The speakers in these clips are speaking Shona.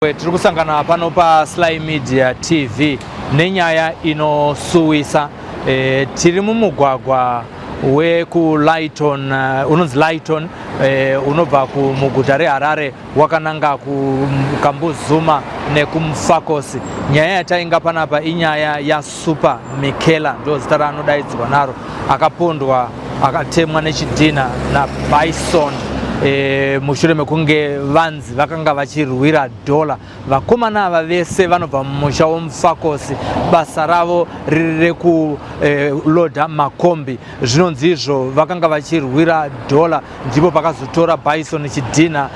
Tiri kusangana pano pa Sly Media TV nenyaya inosuwisa tiri mumugwagwa weku Lighton unonzi Lighton unobva kumuguta reHarare wakananga kuKambuzuma nekumfakosi. Nyaya yatainga panapa inyaya ya Super Mikela ndo zita ranodaidzwa naro, akapondwa akatemwa nechidhina naBison mushure mekunge vanzi vakanga vachirwira dhola. Vakomana ava vese vanobva mumusha womufakosi, basa ravo riri rekuloda makombi. Zvinonzi izvo vakanga vachirwira dhola, ndipo pakazotora Bison chidhina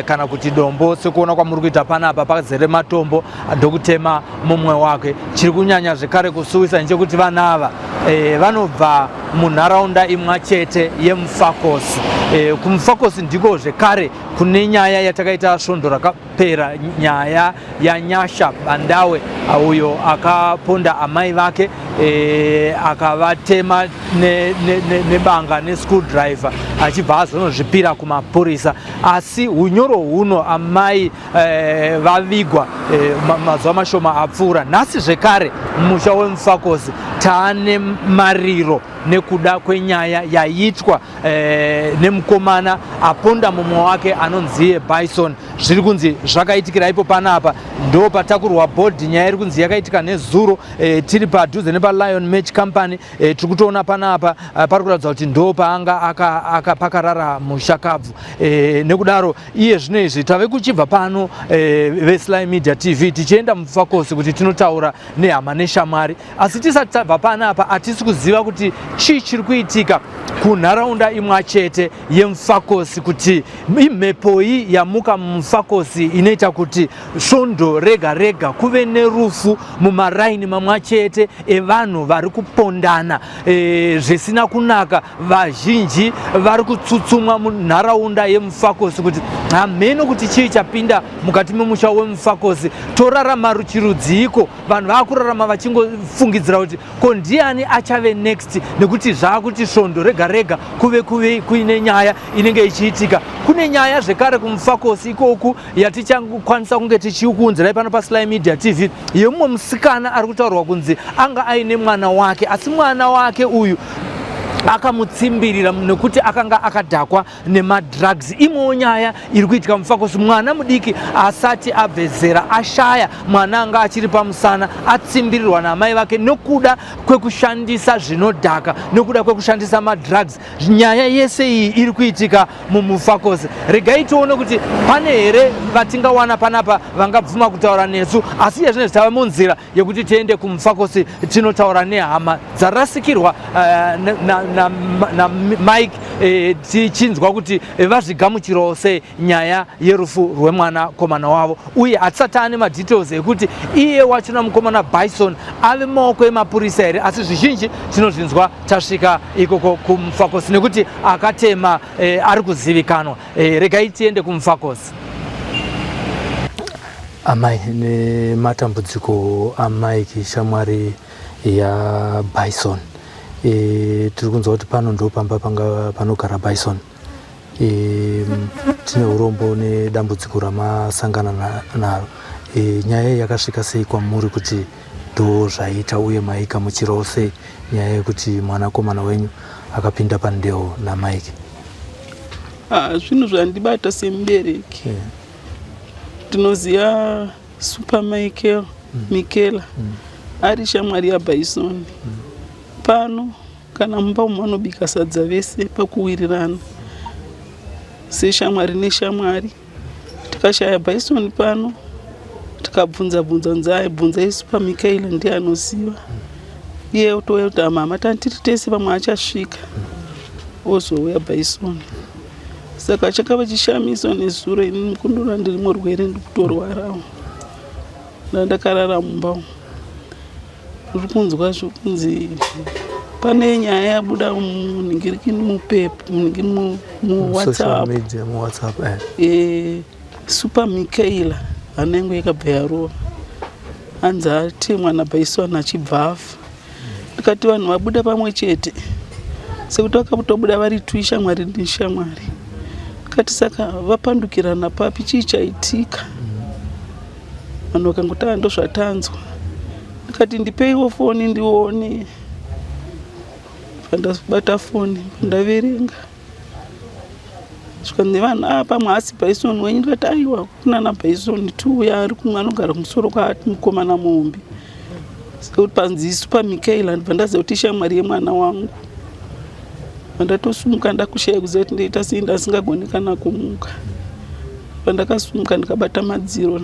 kana kuti dombo. Sekuona kwamuri kuita panapa pakazere matombo ndokutema mumwe wake. Chiri kunyanya zvekare kusuwisa ndechekuti vana ava vanobva munharaunda imwe chete yemufakosi. Kumufakosi ndiko zvekare kune nyaya yatakaita svondo rakapera, nyaya yaNyasha Bandawe uyo akaponda amai vake akavatema nebanga nescrewdriver achibva azonozvipira kumapurisa. Asi unyoro huno amai vavigwa mazuva mashoma apfuura. Nhasi zvekare mumusha wemufakosi taane mariro nekuda kwenyaya yaitwa nemukomana aponda mumwe wake anonzi Bison. Zviri kunzi zvakaitikira ipo panapa ndo patakurwa board. Nyaya iri kunzi yakaitika nezuro tiri padhuze nepa Lion Match Company. Tiri kutoona panapa pari kuratidza kuti ndo paanga pakarara mushakabvu. Nekudaro iye zvino izvi tave kuchibva pano veSly Media TV tichienda mufakosi kuti tinotaura nehama neshamwari. Asi tisati tabva panapa hatisi kuziva kuti chii chiri kuitika kunharaunda imwe chete yemufakosi, kuti imhepo iyi yamuka mumufakosi inoita kuti svondo rega rega kuve nerufu mumaraini mamwe chete evanhu vari kupondana zvisina kunaka. Vazhinji vari kutsutsumwa munharaunda yemufakosi kuti hameno kuti chii chapinda mukati memusha wemufakosi. Torarama ruchirudziko, vanhu vakurarama vachingofungidzira kuti ko ndiani achave next, nekuti zvakuti svondo rega rega kuve kuine nyaya inenge ichiitika. Kune nyaya zvekare kumufakosi ikoku yatichakwanisa kunge tichiukunzirai pano paSly Media TV yemumwe musikana ari kutaurwa kunzi anga aine mwana wake, asi mwana wake uyu akamutsimbirira nekuti akanga akadhakwa nemadrugs. Imwewo nyaya iri kuitika mufakosi. Mwana mudiki asati abve zera, ashaya mwana anga achiri pamusana, atsimbirirwa namai vake nekuda kwekushandisa zvinodhaka, nekuda kwekushandisa madrugs. Nyaya yese iyi iri kuitika mumufakosi. Regai tione kuti pane here vatingawana panapa vangabvuma kutaura nesu, asi yazvino tava munzira yekuti tiende kumufakosi tinotaura nehama dzarasikirwa na Mike tichinzwa kuti vazvigamuchirawo sei nyaya yerufu rwemwana komana wavo, uye hatisati ane madetails ekuti iye wachona mukomana Bison ave maoko emapurisa here. Asi zvizhinji tinozvinzwa tasvika ikoko kumufakosi nekuti akatema ari kuzivikanwa. Regai tiende kumufakosi. Amai nematambudziko aMike shamwari yaBison, tiri kunzwa kuti pano ndo pamba panogara Bison. Tine urombo nedambudziko ramasangana naro. Nyaya yakasvika sei kwamuri kuti ndo zvaita, uye maikamuchirawo sei nyaya yekuti mwanakomana wenyu akapinda pandewo naMike? Zvinhu zvandibata semubereki. Tinoziva Super Mikela ari shamwari yaBison. Pano kana mumba umu vanobika sadza vese pakuwirirana seshamwari neshamwari. Tikashaya Bison pano tikabvunza nzai bvunzai Super Mikela ndiye anoziva. Iye otouya kuti mama tantiri tese vamwe achasvika ozouya Bison. Saka chakava chishamiswa nezuro. Ini mukundura ndiri murwere ndikutorwarawo ndandakarara mumba umu. Uri kunzwa zvokunzi pane nyaya yabuda muningiriki mupepu muWhatsApp. Super Mikela anenge yakabva yarova anzi atemwa naBison achibva afa. Ndikati vanhu vabuda pamwe chete sekuti vakabuda vari twi shamwari neshamwari. Kati saka vapandukirana papi chii chaitika. vanhu vakangoti ndo zvatanzwa. Ndikati ndipeiwo foni ndione. Ndabata foni ndaverenga. Svikanzi vanhu pamwe hasi Bison wenyu. Ndikati aiwa kuna na Bison 2 yari kumwe anogara kumusoro kwati mukomana muhombi. Sekuti panzi isu paMikaela ndibva ndaziva kuti ishamwari yemwana wangu. Ndatosumuka ndakushaya kuziva kuti ndoita sei ndasingagoni kana kumuka. Pandakasumuka ndikabata madziro.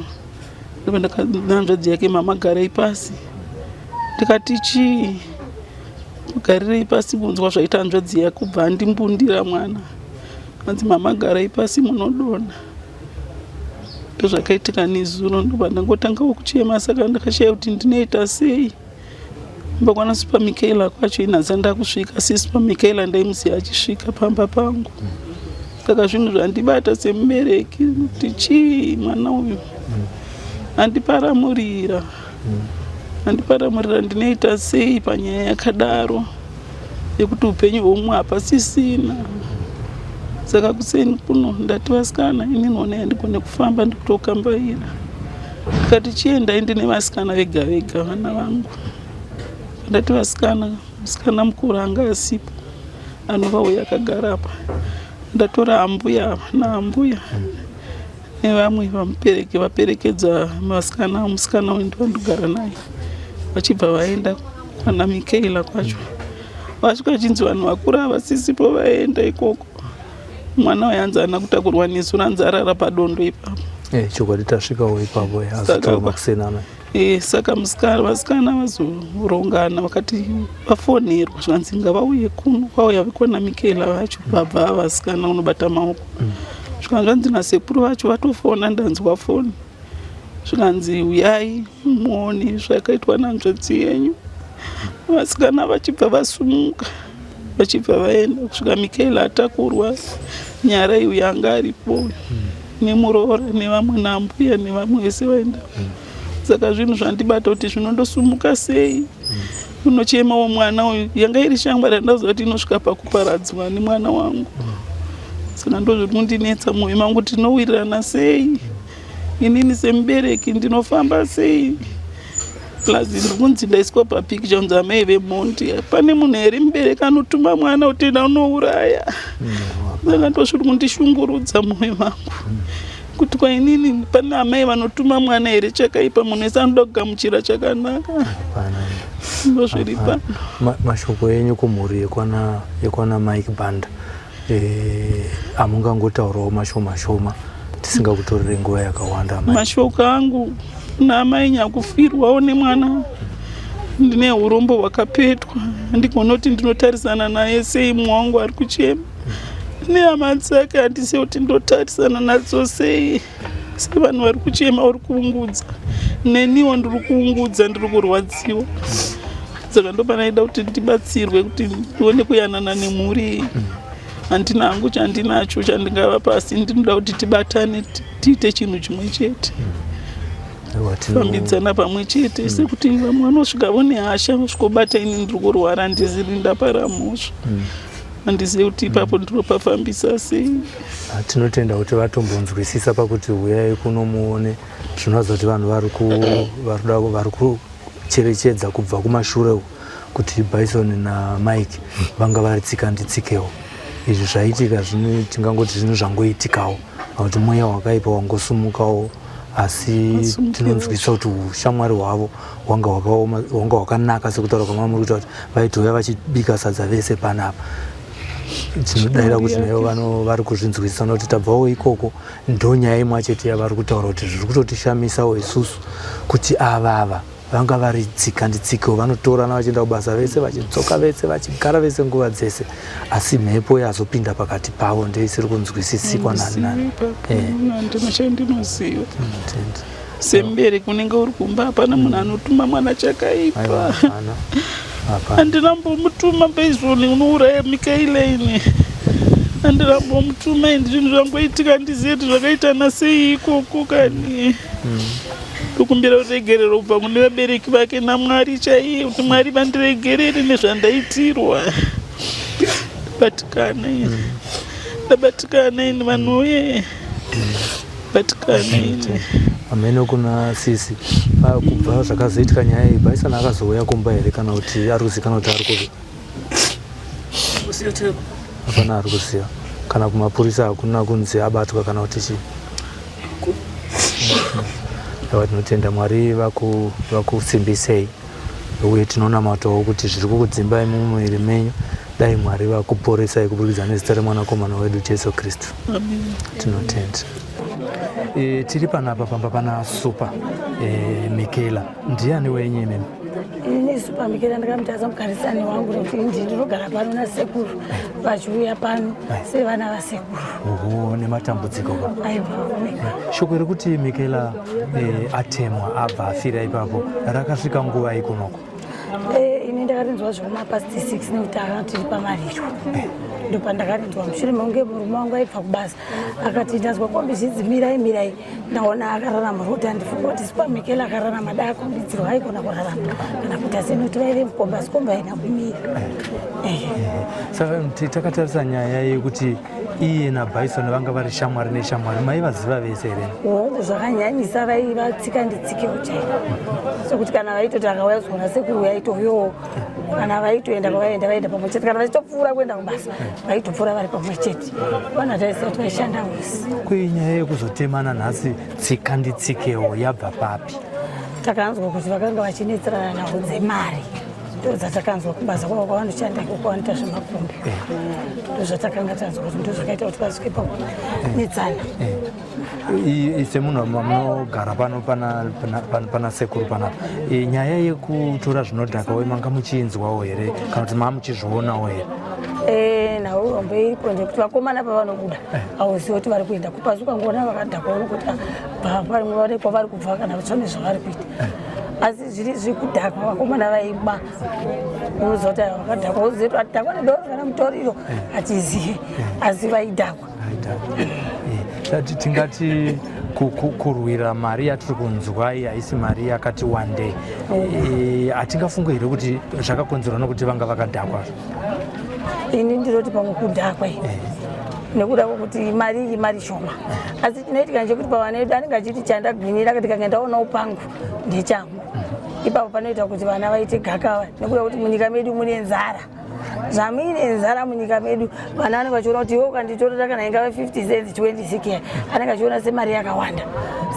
Hanzvadzi yake mama garai pasi. Ndikati chii? Garirei pasi kunzwa zvaita hanzvadzi yake kubva andimbundira mwana. Hanzi mama garai pasi munodona. Ndozvakaitika nezuro ndobva ndangotangawo kuchema saka ndakashaya kuti ndinoita sei. Mbakwana SuperMikaela kwacho inhasi ndakusvika SuperMikaela ndaimuziva achisvika pamba pangu. Saka zvinhu zvandibata semubereki kuti chii mwana uyu andiparamurira. Andiparamurira ndinoita sei panyaya yakadaro yekuti upenyu hwomwe hapasisina. Saka kuseni kuno ndati vasikana ini nona yandigone kufamba ndikutokambaira. Ndikati chiendai ndine vasikana vega vega vana vangu. Ndati vasikana, musikana mukuru anga asipo anovauya akagara apa. Ndatora ambuya naambuya nevamwe vamupereke vaperekedza vasikana musikana wandogara naye. Vachibva vaenda kuna Mikaela kwacho. Vasvika vachinzi vanhu vakuru havasisipo vaenda ikoko. Mwana wayanzi ana kutakurwa nesu ranzarara padondo ipapo. Chokwadi tasvikawo ipapo azotova makusenana. Saka vasikana vazorongana vakati vafonerwa zvanzi ngavauye kuno. Vauya kuna Mikaela vacho vabva vasikana unobata maoko. Zvikanzi nasekuru vacho vatofona ndanzwa foni. Zvikanzi uyai muone zvakaitwa nanzvadzi yenyu. Vasikana vachibva vasumuka. Vachibva vaenda kusvika Mikaela atakurwa nyara iyu yanga aripo nemuroora nevamwe nambuya nevamwe vese vaenda. Saka zvinhu zvandibata kuti zvinondosumuka sei. Unochemawo mwana uyu yanga iri shamwari yandaziva kuti inosvika pakuparadzwa nemwana wangu. Saka ndozviri kundinetsa mwoyo mangu kuti ndinowirirana sei. Inini semubereki ndinofamba sei. Plus ndiri kunzi ndaiswa papikicha kunzi amai vemhondi. Pane munhu here mubereki anotuma mwana kuti unouraya. Saka ndozviri kundishungurudza mwoyo mangu. Kuti kwa inini pane amai vanotuma mwana here chakaipa munhu wese anoda kugamuchira chakanaka. Ndozviri pano. Mashoko enyu kumhuri yekwana Mike Banda. Amungangotaurawo mashoma shoma tisingakutorere nguva yakawanda. Mashoko angu kuna amai nyakufirwawo nemwana. Ndine urombo hwakapetwa. Ndigona kuti ndinotarisana naye sei mumwe wangu ari kuchema. Nehama dzake handisi kuti ndotarisana nadzo sei. Sevanhu vari kuchema vari kuungudza. Neniwo ndiri kuungudza ndiri kurwadziwa. Saka ndopanaida kuti ndibatsirwe kuti ndione kuyanana nemhuri. Handina hangu chandinacho chandingava pasi. Ndinoda kuti tibatane tiite chinhu chimwe chete. Fambidzana pamwe chete sekuti vamwe vanosvika vone hasha vasvikobata ini ndiri kurwara handiziri ndapara mhosva. Handizivi kuti ipapo ndinopafambisa sei. Tinotenda kuti vatombonzwisisa pakuti uyai kuno muone zvinoratidza kuti vanhu vari kucherechedza kubva kumashure kuti Bison naMike vanga vari tsika nditsikewo. Izvi zvaitika tingangoti zvinhu zvangoitikawo kuti mweya wakaipa wangosumukawo. Asi tinonzwisa kuti ushamwari hwavo hwanga hwakanaka sekutaura kwamamuri kuita kuti vaitouya vachibika sadza vese panapa. Tinodavira kuti nevo vari kuzvinzwisisa nokuti tabvawo ikoko ndonyaya imwe chete yavari kutaura kuti zviri kutotishamisawo isusu kuti avava vanga vari tsika nditsikewo vanotorana vachienda kubasa vese vachidzoka vese vachigara vese nguva dzese asi mhepo yazopinda pakati pavo ndeisiri kunzwisisikwa nani. Ndinoziva semubereki unenge uri kumba hapana munhu anotuma mwana chakaipa. Handinambomutuma Bison unouraya Mikaela ini. Handinambomutuma indi zvinhu zvangoitika ndizive kuti zvakaita nasei ikoko kani. Kukumbira uregerero kubva kune vabereki vake naMwari chaiye kuti Mwari vandiregerere nezvandaitirwa. Ndabatikana ini vanhu uye batikana ini. amene kuna sisi kubva zvakazoitika nyaya iyi Bison akazouya kumba here kana kuti ari kuzikana kuti ari kupi hapana ari kuziva kana kumapurisa hakuna kunzi abatwa kana kuti chii tinotenda Mwari vakusimbisei uye tinonamatawo kuti zviri kukudzimbai mumuviri menyu dai Mwari vakuporesai kuburikidza nezita remwanakomana wedu Jesu Kristu. Tinotenda. Tiri panapa pamba pana Super Michaela. Ndiani wenyu imene? Ini Super Michaela ndakamutaza mugarisani wangu kuti ndinogara pano nasekuru vachiuya pano sevana vasekuru. Oho, nematambudziko ka. Aiwa. Shoko rekuti Michaela atemwa abva afira ipapo rakasvika nguva ikonoko. Ini ndakarinzwa zvoma past 6 nekuti akati pamariro. Ndo pandakarinzwa mushure monge murume wangu aibva kubasa akati ndazwa kombizidzi mirai ndaona akararama kuti andifunga kuti Super Michaela akararama dai akombidzirwa aikona kurarama kana kuti asinoti vaive mukomba sikomba haina kumira. Saka takatarisa nyaya yekuti iye naBison vanga vari shamwari neshamwari maivaziva vese here? Zvakanyanyisa vaivatsika nditsike kuchaiko sokuti kana vaitoti akauya zona sekuru yaitoyo kana vaitoenda kwavaenda vaenda pamwe chete kana vachitopfuura kuenda kubasa vaitopfuura vari pamwe chete vana taisa kuti vaishanda usi. Kwenyaya yekuzotemana nhasi tsika nditsikewo yabva papi? Takanzwa kuti vakanga vachinetserana nhau dzemari ndozatakanzwa kubasa kwavo kwavanoshanda kwavanoita zvemakombi ndozvatakanga tanzwa kuti ndozvakaita kuti vasvike pakunetsana. Semunhu munogara pano pana sekuru panapa, nyaya yekutora zvinodhakawo manga muchinzwawo here kana kuti maa muchizvionawo here? Nhau urombo iripo ndekuti vakomana pavanobuda hauzivi kuti vari kuenda kupasi ukangoona vakadhakwawo nokuti parimwe kwavari kubva kana vatsvane zvavari kuita asi zviri kudhakwa vakomana vaimba unoziva kuti vakadhakwa uzive kuti adhakwa nedoro kana mutoriro hatizive asi vaidhakwa. Tingati kurwira mari yatiri kunzwa iyi haisi mari yakati one day. Hatingafunge here kuti zvakakonzerwa nokuti vanga vakadhakwa? Ini ndinoti pamwe kudhakwa nekuda kwokuti mari iyi mari shoma asi chinoitika ndechekuti pavana vedu anenge achiti chandagwinyira kuti kange ndaonawo pangu ndechangu ipapo panoita kuti vana vaite gakava nekuda kuti munyika medu mune nzara zvamuine nzara munyika medu vana vanenge vachiona kuti iwe ukanditorera kana ingava 50 cents 20 sikia anenge achiona semari yakawanda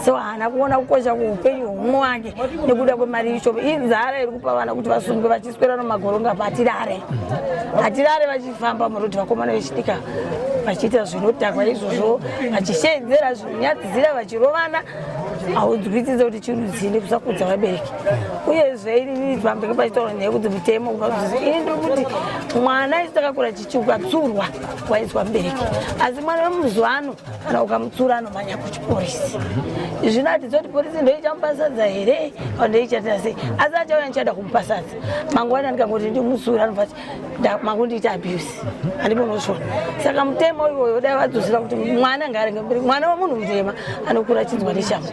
so haana kuona kukosha kuupenyu hwomumwe wake nekuda kwemari ishoma. Inzara iri kupa vana kuti vasunge vachiswera nomagoronga patirare hatirare vachifamba murodhi vakomana vechidika vachiita zvinodhakwa izvozvo vachishedzera zvinonyadzisira vachirovana haudzwisise kuti chirudzii kusakudza vabereki uyezve iri pamberi pachitaura nyaya yekuti mutemo ini ndikuti mwana isitakakura chichikatsurwa waiswa mubereki asi mwana wemuzuva ano kana ukamutsura anomhanya kuchiporisi zvinoratidza kuti porisi ndoichamupasadza here kana ndoichatira sei asi achauya ndichada kumupasadza mangwana ndikangoti ndimusura anobvati mangu ndiita abuse handimbonosvona saka mutemo iwoyo dai vadzosera kuti mwana ngaarenge mubereki mwana wemunhu mutema anokura achinzwa neshambo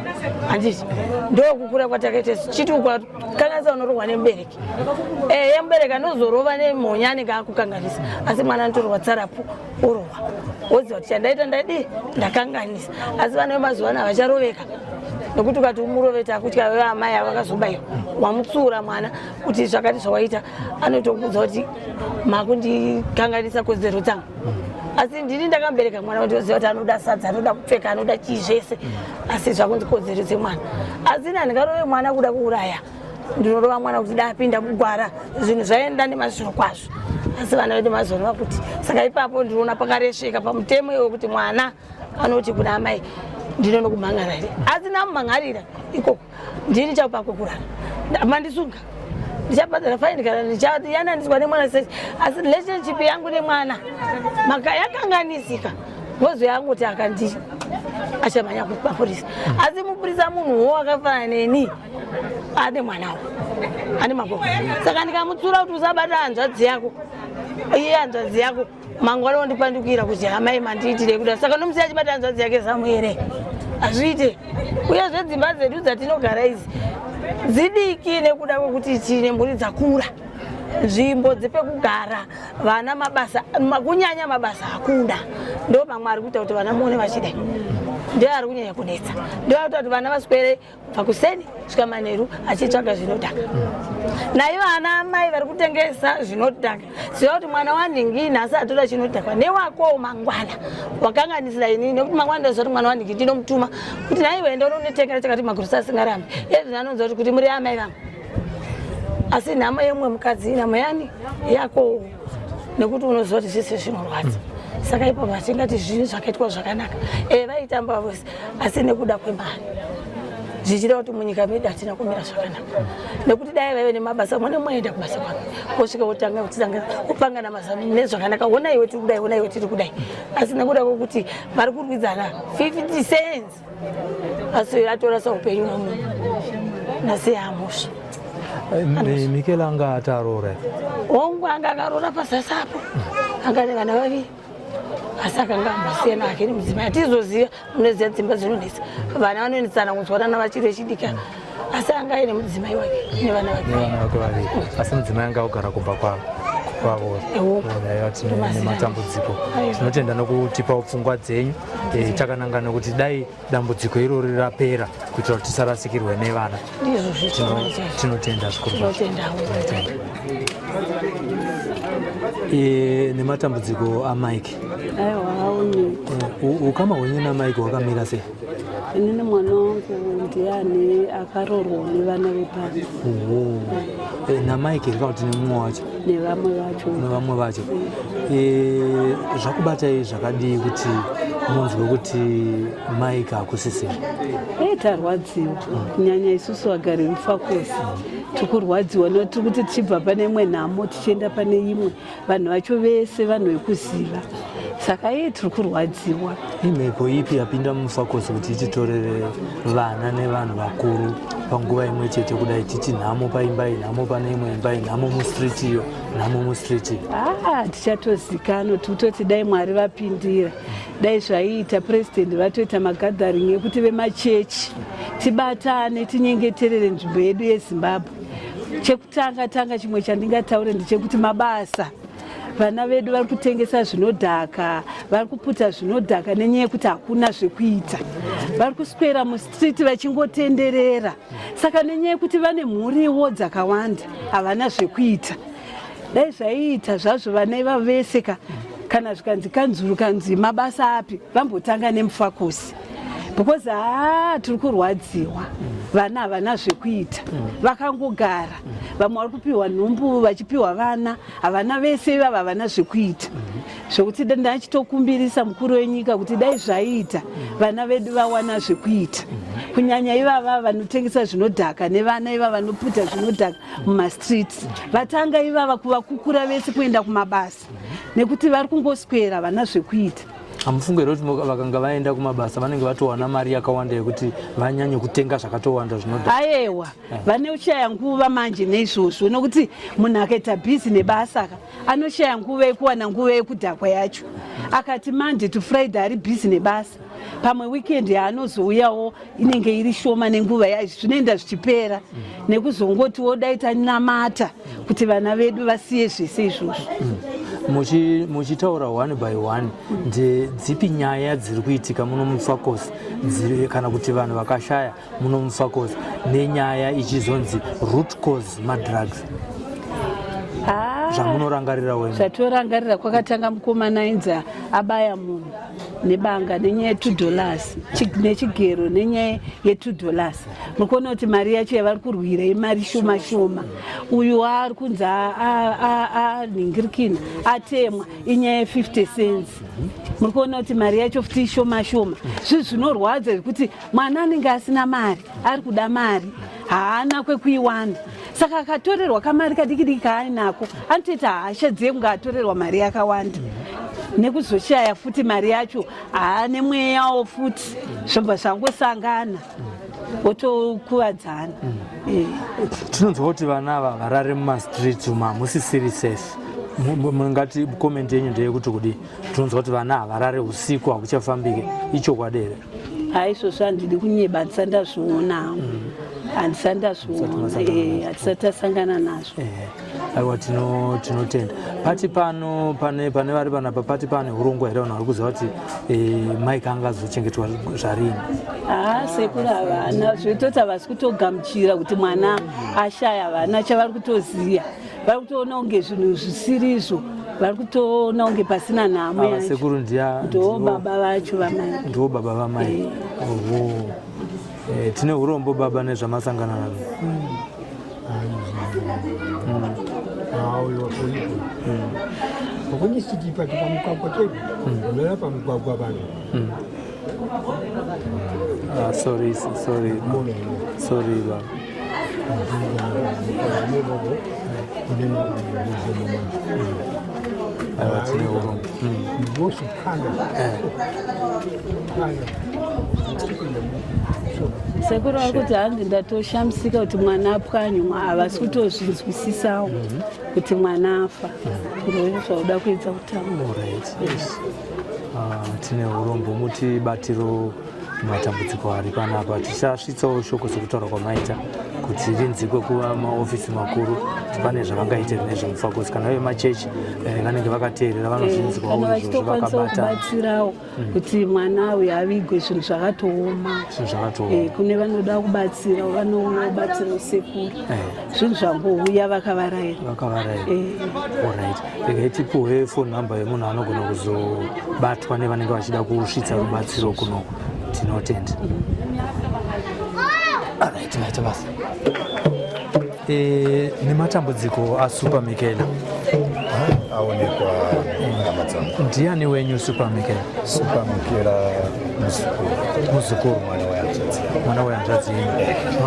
handiti ndokukura kwatakaita chiti ukakanganisa unorohwa nemubereki mubereki anozorova nemhonya anenge akukanganisa asi mwana anotorwa tsarapo orohwa woziva kuti chandaita ndadii ndakanganisa asi vana vemazuva ano havacharoveka nekuti ukati umuroveta akutya wewe amai avakazobayiwa wamutsura mwana kuti zvakati zvawaita anotokudza kuti makundikanganisa kodzero dzangu asi ndini ndakambereka mwana ndinoziva kuti anoda sadza anoda kupfeka anoda chii zvese asi zvakunzi kodzero dzemwana asi ina ndingarove mwana kuda kuuraya ndinorova mwana kuti dapinda mugwara zvinhu zvaenda nemazviro kwazvo asi vana vedu mazorova kuti saka ipapo ndinoona pakaresveka pamutemo iwo kuti mwana anoti kuna amai ndinono kumhangarira asi namumhangarira ikoko ndini chaupa kokurara mandisunga ndichabhadhara faini kana ndichayananiswa nemwana sei asi relationship yangu nemwana yakanganisika ngozo yangoti akandi achamhanya kumapurisa asi mupurisa munhuwo akafanana neni ane mwanawo ane maboko saka ndikamutsura kuti usabata hanzvadzi yako iye hanzvadzi yako mangwana ondipandukira kuti hamai mandiitire kuda saka nomusiya achibata hanzvadzi yake zamu here hazviite uyezve dzimba dzedu dzatinogara idzi dzidiki nekuda kwekuti tine mburi dzakura nzvimbo dzepekugara vana mabasa kunyanya mabasa hakuna ndo mamwe ari kuita kuti vana muone vachidai ndiye ari kunyanya kunetsa. Ndiye kuti vana vaswere kubva kuseni kusvika manheru achitsvaga zvinodhaka. Naivo ana amai vari kutengesa zvinodhaka, ziva kuti mwana wanhingi nhasi atora chinodhaka newakowo mangwana wakanganisira inini, nekuti mangwana ndaziva kuti mwana wanhingi ndinomutuma kuti naiwe enda unonotengera chakati magurusa asingarambi. Izvi anonzwa kuti muri amai vangu, asi nhamo yemwe mukadzi nhamo yani yako, nekuti unoziva kuti zvese zvinorwadza. Saka ipapo hatingati zvinhu zvakaitwa zvakanaka, vaitamba vose, asi nekuda kwemari zvichida kuti munyika medu hatina kumira zvakanaka. Nekuti dai vaive nemabasa mwana mwaenda kubasa kwake wosvika wotanga kutanga kupangana mazano nezvakanaka, ona iwe tiri kudai, ona iwe tiri kudai, asi nekuda kwokuti vari kurwidzana 50 cents asi atora saupenyu hwamunhu nhasi yamusha. Mikela anga atarora hongu anga akarora pazasi apo, anga ane vana vaviri asi akanga ambosiyana hake nemudzimai. Hatizoziva munoziva dzimba dzinonetsa, vana vanonetsana kunzwanana vachiri vechidika, asi anga aine mudzimai wake nevana vake, asi mudzimai anga agara kumba kwavo nematambudziko. Tinotenda nokutipa pfungwa dzenyu, takananga nokuti dai dambudziko irori rapera kuitira kuti tisarasikirwe nevana. Tinotenda zvikuru nematambudziko aMike. Ukama hwenyu naMike hwakamira sei? Inini mwana wangu ndiani akarorwa nevana vepanze. naMike rikauti nemumwe wacho nevamwe vacho zvakubatai zvakadii kuti munzwe kuti Mike hakusisira? Tarwadziwa kunyanya isusu vagari mufakosi tikurwadziwa nekuti kuti tichibva pane imwe nhamo tichienda pane imwe, vanhu vacho vese vanhu vekuziva, saka tiri kurwadziwa. Imhepo ipi yapinda mufakosi kuti titorere vana nevanhu vakuru panguva imwe chete kudai, titi nhamo paimba iyi, nhamo pane imwe imba iyi, nhamo mustriti iyo, nhamo mustriti? Tichatozikana tikutoti dai Mwari vapindira, dai zvaiita purezidendi vatoita magadharingi ekuti vemachechi tibatane tinyengeterere nzvimbo yedu yeZimbabwe. Chekutanga chimwe chandingataura ndechekuti mabasa, vana vedu vari kutengesa zvinodhaka, vari kuputa zvinodhaka nenyaya yekuti hakuna zvekuita, vari kuswera mustriti vachingotenderera, saka nenyaya yekuti vane mhuriwo dzakawanda havana zvekuita. Dai zvaiita zvazvo vana ivavo vese kana zvikanzi kanzuru kanzi mabasa api vambotanga nemufakosi, because tiri kurwadziwa, vana havana zvekuita, vakangogara, vamwe vari kupiwa nhumbu vachipiwa vana, havana vese ivavo havana zvekuita, zvokuti ndachitokumbirisa mukuru wenyika kuti dai zvaiita vana vedu vawana zvekuita, kunyanya ivava vanotengesa zvinodhaka nevana ivava vanoputa zvinodhaka mumastriti, vatanga ivava kuvakukura vese kuenda kumabasa, nekuti vari kungoswera havana zvekuita. Hamufungi here kuti vakanga vaenda kumabasa vanenge vatowana mari yakawanda yekuti vanyanye kutenga zvakatowanda zvinodhaka? Aiwa, vane ushaya nguva manje neizvozvo, nokuti munhu akaita bhizi nebasa anoshaya nguva yekuwana nguva yekudhakwa yacho. Akati Monday to Friday ari bhizi nebasa, pamwe weekend yaanozouyawo inenge iri shoma nenguva yazvo, zvinoenda zvichipera nekuzongotiwo dai tanamata kuti vana vedu vasiye zvese izvozvo. Muchitaura one by one, dzipi nyaya dziri kuitika muno mufakosi kana kuti vanhu vakashaya muno mufakosi nenyaya ichizonzi root cause madrugs? Zvamunorangarira wenyu? Zvatorangarira kwakatanga mukomana ainzi abaya munhu nebanga nenyaya $2 nechigero nenyaya $2. Mukuona kuti mari yacho yavari kurwira imari shoma shoma. Uyu ari kunzi ningirikina atemwa inyaya $50 cents. Mukuona kuti mari yacho futi shoma shoma. Zvinorwadza kuti mwana anenge asina mari, ari kuda mari, haana kwekuiwana. Saka akatorerwa kamari kadiki kaainako, anotoita hasha dzengu atorerwa mari yakawanda. Nekuzoshaya futi mari yacho haane mweyawo futi, zvobva zvangosangana otokuvadzana. Tinonzwa kuti vana ava varare mumastriti umu hamusisiri safe. Mungati komenti yenyu ndeyekuti kudi tinonzwa kuti vana havarare usiku hakuchafambike, ichokwadi here? Izvozvo handidi kunyebanisa ndazviona hangu. handisati ndazviona hatisati tasangana nazvo. Aiwa, tinotenda. Pati pano pane vari panapa, pati pane urongwa here vanhu vari kuziva kuti Mike angazochengetwa zvarini? Sekuru havana zvitoti havasi kutogamuchira kuti mwana ashaya, havana chavari kutoziya. Vari kutoona kunge zvinhu zvisirizvo, vari kutoona kunge pasina nhamo yacho. Sekuru ndo baba vacho vamai. Ndo baba vamai. Tine urombo baba nezvamasangana nazvo. Ukundisikipa tukamugwagwa tedu kulala pamugwagwa vanhu. Sorry baba. Tine urombo. Sekuru vari kuti hanzi ndatoshamisika kuti mwana apwanywa, havasi kutozvinzwisisawo kuti mwana afa. Ndizvo zvauda kuedza kutaura. Tine urombo mutibatiro matambudziko ari panapa. Tichasvitsawo shoko sekutaura kwamaita kuti rinzikwe kuva maofisi makuru kuti pane zvavangaitira nezvemufagosi kana vemachechi vanenge vakateerera vanozvinzikwawo kana vachitokwanisa kubatsirawo kuti mwana uyu avigwe zvinhu zvakatooma. Kune vanoda kubatsira vanobatsira sekuru. Zvinhu zvangouya vakavarayira. Regai tipuwe phone number yemunhu anogona kuzobatwa nevanenge vachida kusvitsa rubatsiro kuno. Tinotenda. Maita basa. Nematambudziko aSuper Michaela aonekwa Amazon. Ndiani wenyu Supa Michaela? Supa Michaela muzukuru mwana wayanzvadzi yenyu.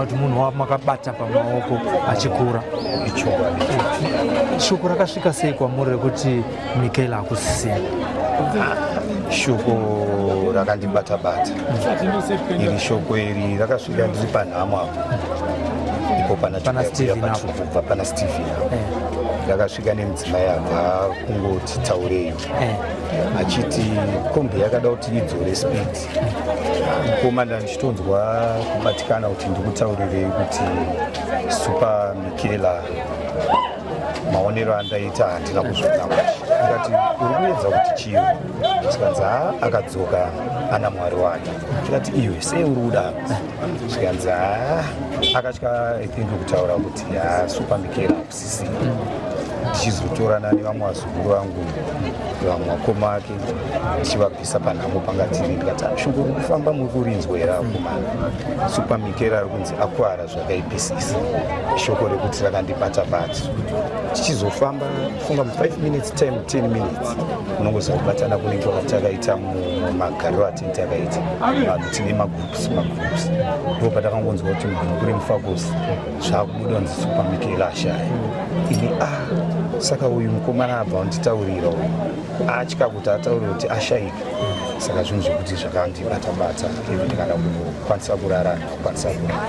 Kuti munhu wamakabata pamaoko achikura. Shoko rakasvika sei kwamuri rekuti Michaela akusisina? Shoko rakandibata-bata. Iri shoko iri rakasvika ndiri panhamo apo. Ipo pana Stephen. Rakasvika nemudzimai abva kungoti taureyo. Achiti kombi yakada kuti idzore speed. Mukomana ndichitonzwa kubatikana kuti ndikutaurirei kuti Supa Michaela maonero andaita handina kuzvotamba. Ndikati uri kuedza kuti chiyo? Zvikanzi akadzoka ana mwari wake. Ndikati iwe sei uri kuda? Zvikanzi akatya I think kutaura kuti Supa Michaela akusisina. Ndichizotorana nevamwe vazukuru vangu vamwe vakoma ake ndichivabvisa panhamo pangatiri. Ndikati shoko riri kufamba muri kurinzwa here akomana? Supa Michaela ari kunzi akwara zvakaipisisa. Shoko rekuti rakandibata-bata. Tichizofamba funga mu5 minutes time 10 minutes unongoziva kubatana kunenge kwatakaita mumagariro atini takaita tine magroups. Ndipo patakangonzwa kuti munhu kuri mufagosi zvakubuda kunzi Supa Michaela ashaya. Ini saka uyu mukomana abva kunditaurira atya kuti ataurira kuti ashayika. Saka zvinhu zvekuti zvakandibata-bata ivi ndikada kukwanisa kurara kukwanisa kurara.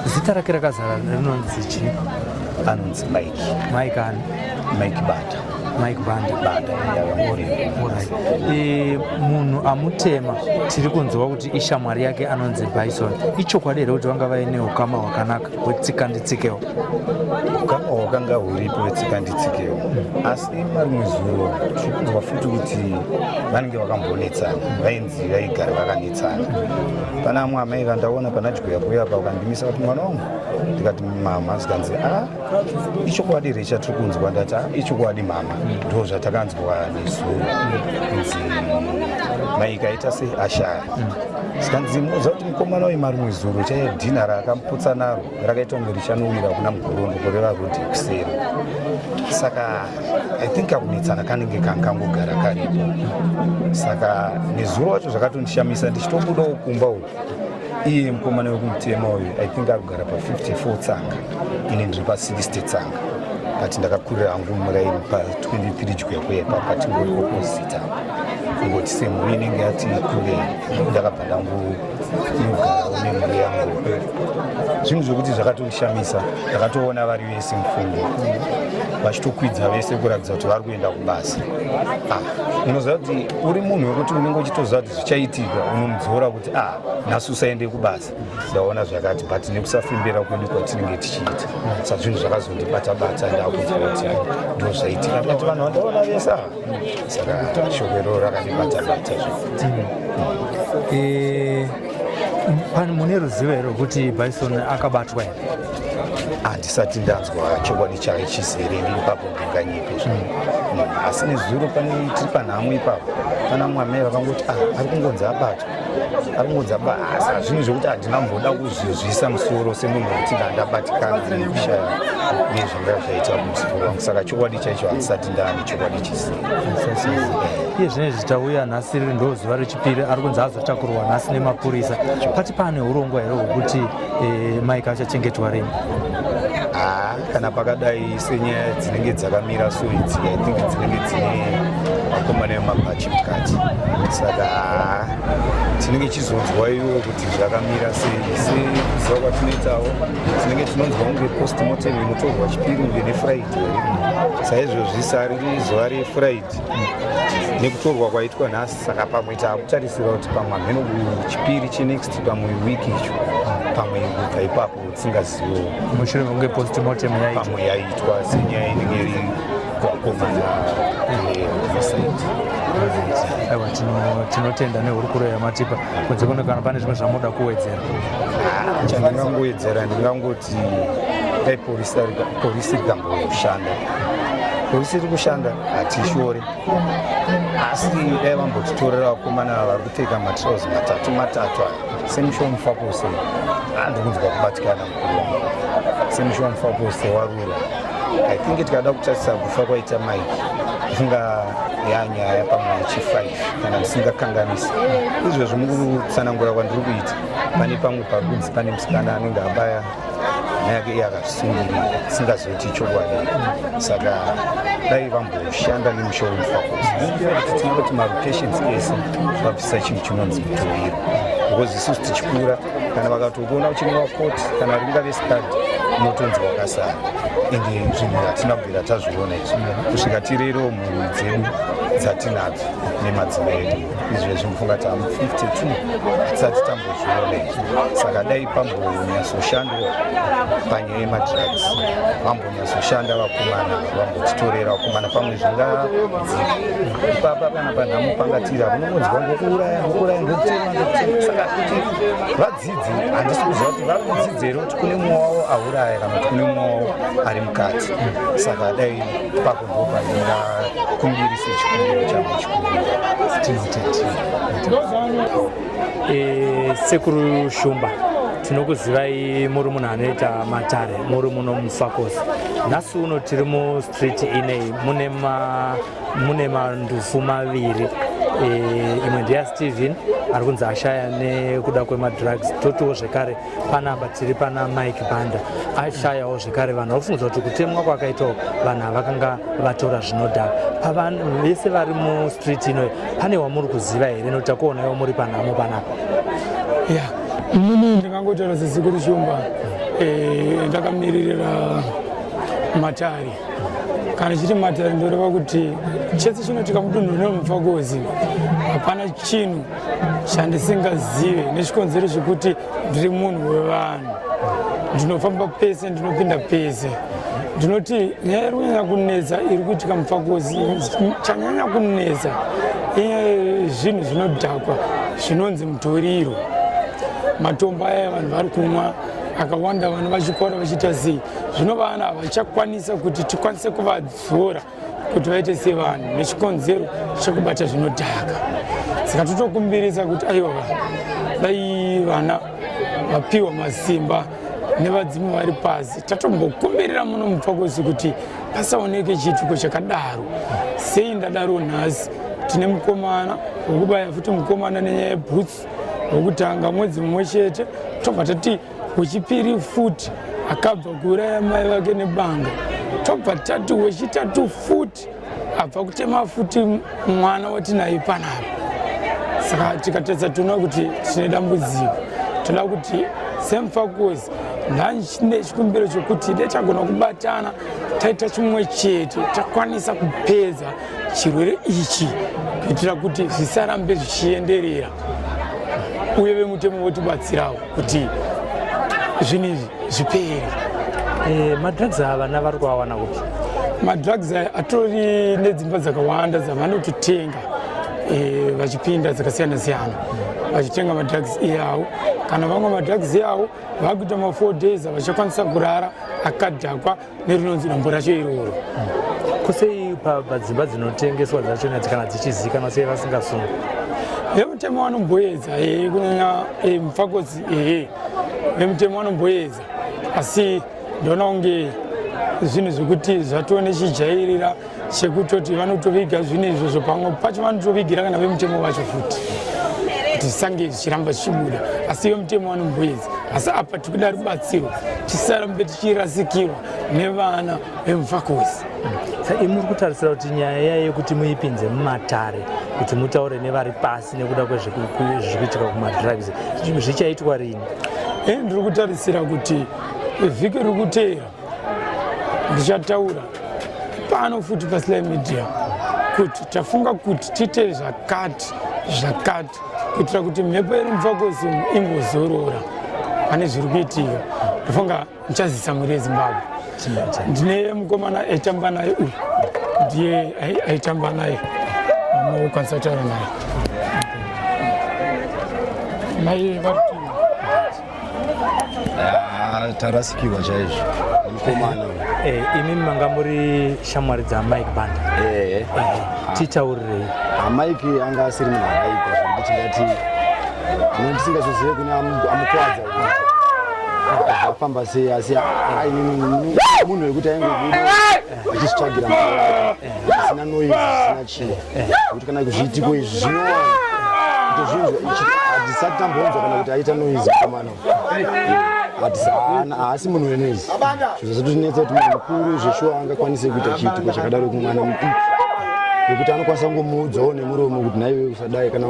Zita rake rakazara rinonzi chii? Anonzi Mike Banda. Munhu amutema tiri kunzwa kuti ishamwari yake anonzi Bison. Ichokwadi here kuti vanga vaine ukama hwakanaka hwetsika nditsikewo? Ukama hwakanga huripo hwetsika nditsikewo, asi marimwe zuro tirikunzwa futi kuti vanenge vakambonetsana, vainzi vaigara vakanetsana. Pana amwe amai vandaona pana dyoyapo apa ukandimisa kuti mwana wangu, ndikati mama, zikanzi ichokwadi here chatiri kunzwa? Ndati ichokwadi mama, ndo zvatakanzwa nezuro kunzi Mike aita sei ashaya. Zikanzi muudza kuti mukomana uyu marimwe zuro chaiye dhina raakamuputsa naro rakaita kunge richanowira kuna mugorondo kureva kuti kusero. Saka I think akunetsana kanenge kankangogara karipo. Saka nezuro wacho zvakatondishamisa ndichitobudawo kumba uku. Iye mukomana wekumutema uyu I think akugara pa54 tsanga, ine ndiri pa60 tsanga. But ndakakurira hangu muraini pa23 Jukwe patingori opposite. Ngoti semu inenge yati kure ndakabva ndangu inogara une mhuri yangu. Zvinhu zvokuti zvakatoshamisa, ndakatoona vari vese mufungo vachitokwidza vese kuratidza kuti vari kuenda kubasa. Unoziva kuti uri munhu wekuti unenge uchitoziva kuti zvichaitika, unomudzora kuti nhasi usaende kubasa. Ndaona zvakati but nekusafembera kwedu kwatinenge tichiita, saka zvinhu zvakazondibata-bata, ndakuziva kuti ndo zvaitika. Ndikati vanhu vandaona vese saka shoko iroro rakandibata-bata. Pani mune ruzivo here rwekuti Bison akabatwa here? Handisati ndanzwa chokwadi chake chizere ndiri ipapo ndinganyepe. Asi nezuro pane tiri panhamo ipapo pana mwamai vakangoti ari kungonzi abatwa, ari kungonzi abatwa. Zvinhu zvokuti handinamboda kuzvizvisa musoro semunhu wekuti ndandabatikana nekushaya nezvanga zvaita kumusoro wangu. Saka chokwadi chaicho handisati ndane chokwadi chizere. Iye zvine zvichauya nhasi riri ndo zuva rechipiri ari kunzi azotakurwa nhasi nemapurisa. Pati pane urongwa here hwekuti Mike achachengetwa rini? Kana pakadai senyaya dzinenge dzakamira so idzi, I think dzinenge dzine vakomana vemabhachi mukati. Saka tinenge chizonzwa iwo kuti zvakamira sei. Sekuziva kwatinoitawo tinenge tinonzwa kunge postmortem inotorwa chipiri unge neFriday. Saizvozvi sariri zuva reFriday nekutorwa kwaitwa nhasi, saka pamwe taakutarisira kuti pamwe hameno chipiri chenext pamwe wiki icho, pamwe kubva ipapo tisingaziviwo. Mushure mekunge postmortem yaitwa pamwe yaitwa senyaya inenge iri kwakomana homicide. Aiwa, tinotenda nehurukuro yamatipa. Kunze kuno kana pane zvimwe zvamuda kuwedzera? Chandingangowedzera ndingangoti dai polisi rikamboshanda. Polisi iri kushanda hatishore, asi dai vambotitorera vakomana vari kupfeka matrauzi matatu semushowa mufakose. Handikunzwa kubatikana mukuru wangu semushowa mufakose warura. I think tikada kutarisa kufa kwaita Mike funga yanyaya pamwe chi5 kana ndisingakanganisi. Izvozvo mukutsanangura kwandiri kuita, pane pamwe parunzi pane musikana anenge abaya nayake iye akazvisungirira tisingazoti chokwadi. Saka dai vamboshanda nemushowa mufakose tinoti marocations ese vabvisa chinhu chinonzi mutoriro, because isusu tichikura kana vakatokuona uchinge wakoti kana ringa vesikadhi unotonzi wakasara. Ende zvinhu hatina kubvira tazviona izvi kusvika tirero mhuri dzedu dzatinadzo nemadzimai edu. Izvezvi mufunga kuti hamu 52 hatisati tambozviona izvi. Saka dai pambonyatsoshanda panyaya yemadrugs, vambonyatsoshanda vakomana vambotitorera vakomana pamwe zvingadziva ipapa kana panhamo pangatira unongonzwa ngokuuraya ndokutema. Saka kuti vadzidzi, handisi kuziva kuti vari kudzidzera kuti kune mumwe wavo auraya kana kuti kune mumwe wavo ari mukati. Saka dai ipapo ndo pandingakumbirise chikumbiro changu chikuru. Sekuru Shumba, tinokuzivai muri munhu anoita matare, muri muno muFakosi. Nhasi uno tiri mustreet inei mune mandufu maviri. Imwe ndiyaSteven ari kunzi ashaya nekuda kwemadrugs. Totiwo zvekare panapa tiri pana Mike Banda ashayawo zvekare. Vanhu vafungidzwa kuti kutemwa kwakaitawo vanhu avakanga vatora zvinodhaka. Vese vari mustreet inoyi pane wamuri kuziva here nekuti takuonaiwo muri panhamo panapa? Ndingangotaura sesekuru Shumba, ndakamiririra matare. Kana chiri matare ndoreva kuti chese chinoitika mudunhu remuFakosi hapana chinhu chandisingazive nechikonzero chekuti ndiri munhu wevanhu. Ndinofamba pese, ndinopinda pese. Ndinoti nyaya iri kunyanya kunetsa iri kuitika muFakosi, chanyanya kunetsa zvinhu zvinodhakwa zvinonzi mutoriro. Matombo aya vanhu vari kumwa akawanda, vanhu vachikora vachiita sei. Zvino vana havachakwanisa kuti tikwanise kuvadzora kuti vaite sevanhu nechikonzero chekubata zvinodhaka. Saka totokumbirisa kuti aiwa dai vana vapiwa masimba nevadzimu vari pasi, tatombokumbirira muno muFakosi kuti pasaoneke chituko chakadaro. Sei ndadaro nhasi tine mukomana wokubaya futi mukomana nenyaya yebhutsi wokutanga mwedzi mumwe chete, tobva tati wechipiri futi akabva kuuraya mai vake nebanga, tobva tati wechitatu futi abva kutema futi mwana watinaye panapa. saka tikatedza toona kuti tine dambudziko toda kuti semfakozi ndine chikumbiro chokuti ide tagona kubatana taita chimwe chete takwanisa kupedza chirwere ichi kuitira kuti zvisarambe zvichienderera uye vemutemo votibatsirawo kuti zvinhu izvi zvipere. Madrugs ava vari kuawana kuti madrugs atori nedzimba dzakawanda dzavanototenga vachipinda dzakasiyana-siyana vachitenga madrugs iyawo. Kana vamwe madrugs iyawo vakuita ma4 days vachakwanisa kurara akadhakwa nerunonzi dombo racho iroro. kusei padzimba dzinotengeswa dzachona kana dzichizikanwa sei vasingasungi vemutemo vanomboedza kunyanya mufakozi vemutemo vanomboedza asi ndona kunge zvinhu zvekuti zvatove nechijairira chekutoti vanotoviga zvinhu izvozvo pamwe pacho vanotovigira kana vemutemo vacho futi kuti zvisange zvichiramba zvichibuda asi vemutemo vanomboedza asi apa tikuda rubatsiro tisarambe tichirasikirwa nevana vemufakozi. Muri kutarisira kuti nyaya yekuti muipinze mumatare kuti mutaure nevari pasi nekuda kwezvikuitika kumadrugs zvichaitwa rini? Ndiri kutarisira kuti vhiki riri kuteera ndichataura pano futi paSlay Media kuti tafunga kuti tiite zvakati kuitira kuti mhepo iri mufakozi ingozorora pane zviri kuitika. Ndafunga ndichazisa mwiri yeZimbabwe. Ndine mukomana aitamba naye uyu ndiye aitamba naye unokwanisa kutaura naye naye varutivi tarasikirwa chaizvo mukomana. Imi manga muri shamwari dzaMike Banda. Titaurirei. Mike anga asiri munhu akaipa zvekuti tingati tisingazozive kune amukwadza afamba sei asi munhu wekuti aingobuda achizvitsvagira mari yake asina noise asina chii kuti kana zviitiko izvi zvinowanda kuti zvinhu hatisati tambonzwa kana kuti aita noise mukomana haasi munhu wenoise zvizvo zvatotinetsa kuti munhu mukuru zveshuwa angakwanise kuita chiitiko chakadaro kumwana mudiki wekuti anokwanisa kungomuudzawo nemuromo kuti naiwe usadai kana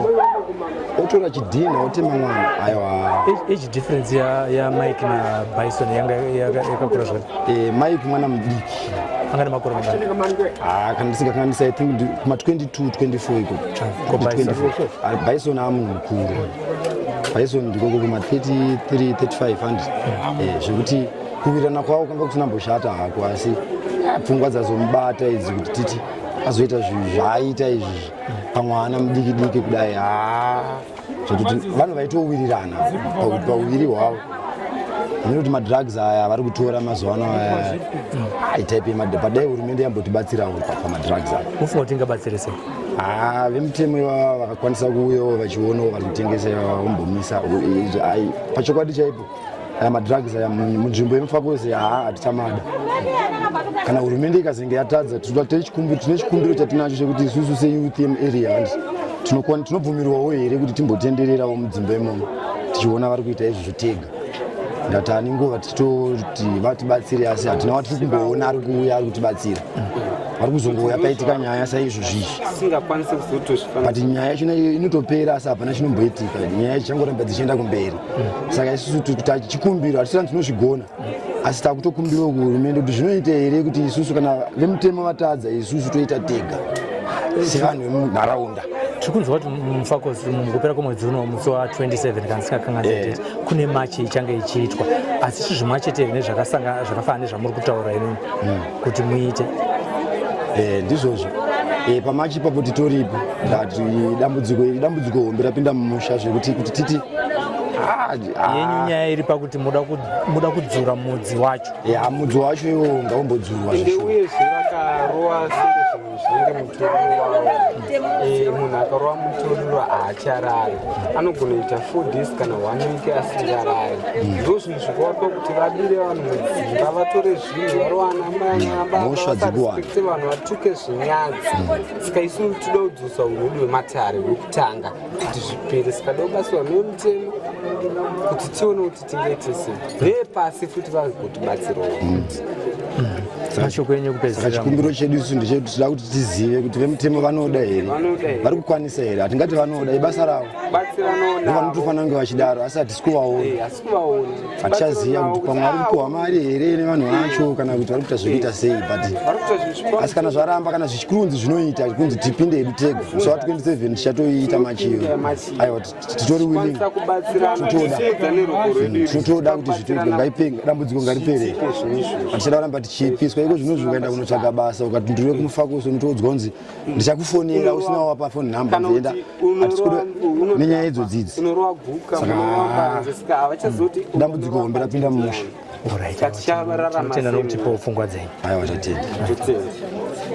otora chidhina otema mwana. Aiwa, age difference ya Mike na Bison yanga yakakura zvakati. Mike mwana mudiki angana makore mangani? Kana ndisingakanganisa I think kuma 22 24 iko. Bison amunhu mukuru. Bison ndikoko kuma 33 35 and zvekuti kuwirirana kwawo kanga kusina mboshata hako asi pfungwa dzazomubata idzi kuti titi azoita zvinhu zvaaita izvi pamwana mudiki kudai zvokuti vanhu vaitowirirana pauviri hwavo. Nekuti madrugs aya vari kutora mazuva ano aya aitaipe padai hurumende yambotibatsirawo pamadrugs aya. Ufunga kuti ingabatsire sei? Vemutemo vakakwanisa kuuyawo vachionawo vari kutengesa vombomisa pachokwadi chaipo aya madrugs aya munzvimbo yemufakozi hatichamada. Kana hurumende ikazenge yatadza tine chikumbiro chatinacho chekuti isusu seyouth area tinobvumirwawo here kuti timbotendererawo mudzimba imomo tichiona vari kuita izvozvo tega. Ndati ani nguva tichitoti vatibatsire asi hatina watiri kumboona ari kuuya ari kutibatsira. Vari kuzongouya paitika nyaya saizvo zvizvi but nyaya yachona inotopera asi hapana chinomboitika. Nyaya yacho changoramba dzichienda kumberi. Saka isusu chikumbiro hatisati tinozvigona asi takutokumbirawo kuhurumende kuti zvinoita here kuti isusu kana vemutemo vatadza isusu toita tega sevanhu vemunharaunda. Tiri kunzwa kuti mufakozi mukupera kwemwedzi uno musi wa27 kana ndisingakanganisa kune machi ichange ichiitwa asi chizvimwa chete nezvakafanana nezvamuri kutaura inini kuti muite. Ndizvozvo pamachi ipapo titoripo ndati dambudziko hombe rapinda mumusha zvekuti kuti titi yenyu nyaya iri pakuti muda kudzura mudzi wacho. Mudzi wacho iwo ngaumbodzurwa uyezve vakarowa zvinenge mutoriro wavo. Munhu akarowa mutoriro haacharari, anogona kuita 4 days kana 1 week asingarari. Ndo zvinhu zvakavapa kuti vadire vanhu mudzimba vatore zvinhu varowana varespekte vanhu vatuke zvinyadzi. Saka isu toda kudzosa unodi hwematare hwekutanga kuti zvipere. Saka da kubatsirwa nemutemo kuti tione kuti tingaite sei vepasi futi vagotibatsirawo mashoko enyu saka kupedzisira chikumbiro chedu isu ndechedu tinoda kuti tizive kuti vemutemo vanoda here vari kukwanisa here hatingati vanoda ibasa ravo vanotofanira kunge vachidaro asi hatisi kuvaona hatichaziva kuti pamwe vari kupiwa mari here nevanhu vacho kana kuti vari kuita zvekuita sei but asi kana zvaramba kana zvichikurunzi zvinoita kunzi tipinde hedu tega musi wa27 tichatoita machiyo aiwa titori willing tinotoda kuti zvitoitwe ngaipenge dambudziko ngaripere hatichada kuramba tichipiswa iko zvinozvi ukaenda kunotsvaga basa ukati ndiri kumufakoso unotoudzwa kunzi ndichakufonera usina wapa phone number ndoenda nenyaya idzodzidzi dambudziko hombe rapinda mumusha tenda nokuti po pfungwa dzenyu aiwa tatenda